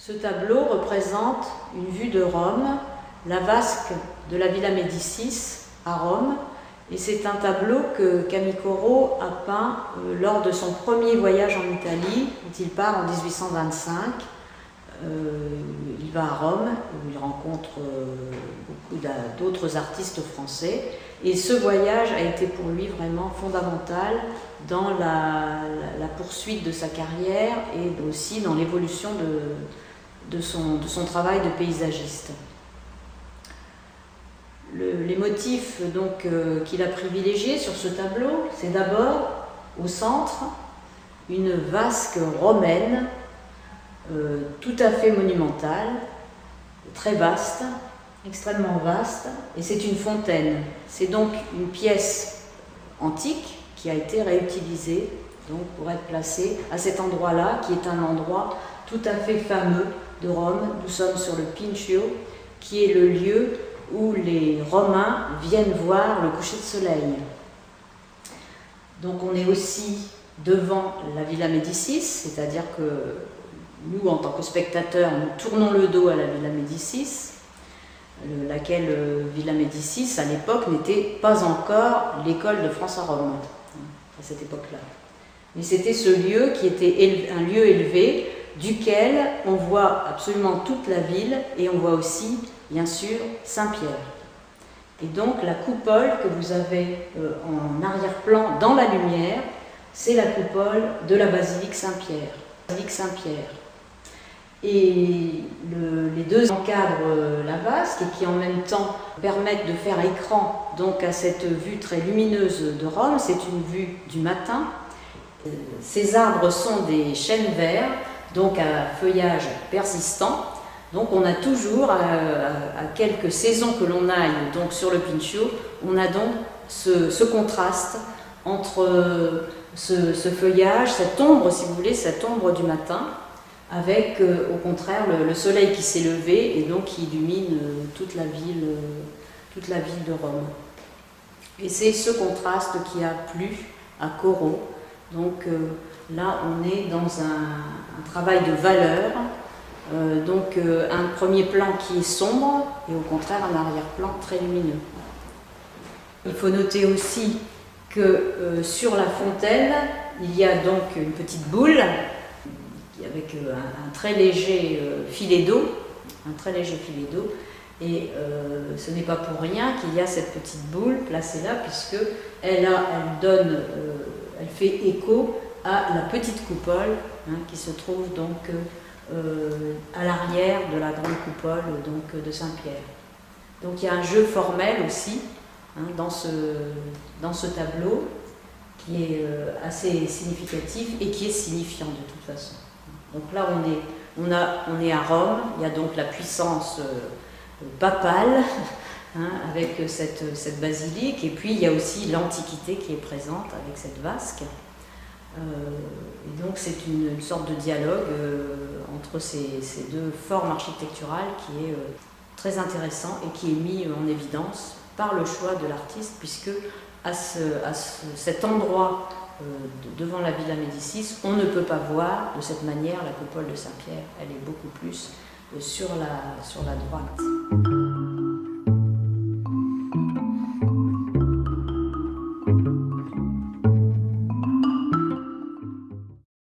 Ce tableau représente une vue de Rome, la vasque de la Villa Médicis à Rome, et c'est un tableau que Camille Corot a peint lors de son premier voyage en Italie, dont il part en 1825. Il va à Rome, où il rencontre beaucoup d'autres artistes français, et ce voyage a été pour lui vraiment fondamental dans la poursuite de sa carrière et aussi dans l'évolution de son travail de paysagiste. Les motifs qu'il a privilégiés sur ce tableau, c'est d'abord au centre une vasque romaine tout à fait monumentale, très vaste, extrêmement vaste, et c'est une fontaine. C'est donc une pièce antique qui a été réutilisée donc, pour être placée à cet endroit-là, qui est un endroit tout à fait fameux de Rome. Nous sommes sur le Pincio, qui est le lieu où les Romains viennent voir le coucher de soleil. Donc on est aussi devant la Villa Médicis, c'est-à-dire que nous, en tant que spectateurs, nous tournons le dos à la Villa Médicis, laquelle Villa Médicis, à l'époque, n'était pas encore l'école de France à Rome, à cette époque-là. Mais c'était ce lieu qui était un lieu élevé, duquel on voit absolument toute la ville, et on voit aussi, bien sûr, Saint-Pierre. Et donc la coupole que vous avez en arrière-plan dans la lumière, c'est la coupole de la basilique Saint-Pierre. Et les deux encadrent la vasque et qui en même temps permettent de faire écran donc à cette vue très lumineuse de Rome. C'est une vue du matin. Ces arbres sont des chênes verts, donc à feuillage persistant. Donc on a toujours, à quelques saisons que l'on aille donc sur le Pincio, on a donc ce contraste entre ce feuillage, cette ombre, si vous voulez, cette ombre du matin, avec au contraire le soleil qui s'est levé et donc qui illumine toute la ville de Rome. Et c'est ce contraste qui a plu à Corot. Donc là, on est dans un travail de valeur. Un premier plan qui est sombre et au contraire un arrière-plan très lumineux. Il faut noter aussi que sur la fontaine, il y a donc une petite boule avec un très léger filet d'eau, et ce n'est pas pour rien qu'il y a cette petite boule placée là, puisque elle fait écho à la petite coupole qui se trouve donc à l'arrière de la grande coupole donc, de Saint-Pierre. Donc il y a un jeu formel aussi dans ce tableau qui est assez significatif et qui est signifiant de toute façon. Donc là on est à Rome, il y a donc la puissance papale avec cette basilique, et puis il y a aussi l'Antiquité qui est présente avec cette vasque. Et donc c'est une sorte de dialogue entre ces deux formes architecturales qui est très intéressant et qui est mis en évidence par le choix de l'artiste, puisque à cet endroit devant la Villa Médicis, on ne peut pas voir de cette manière la coupole de Saint-Pierre, elle est beaucoup plus sur la droite.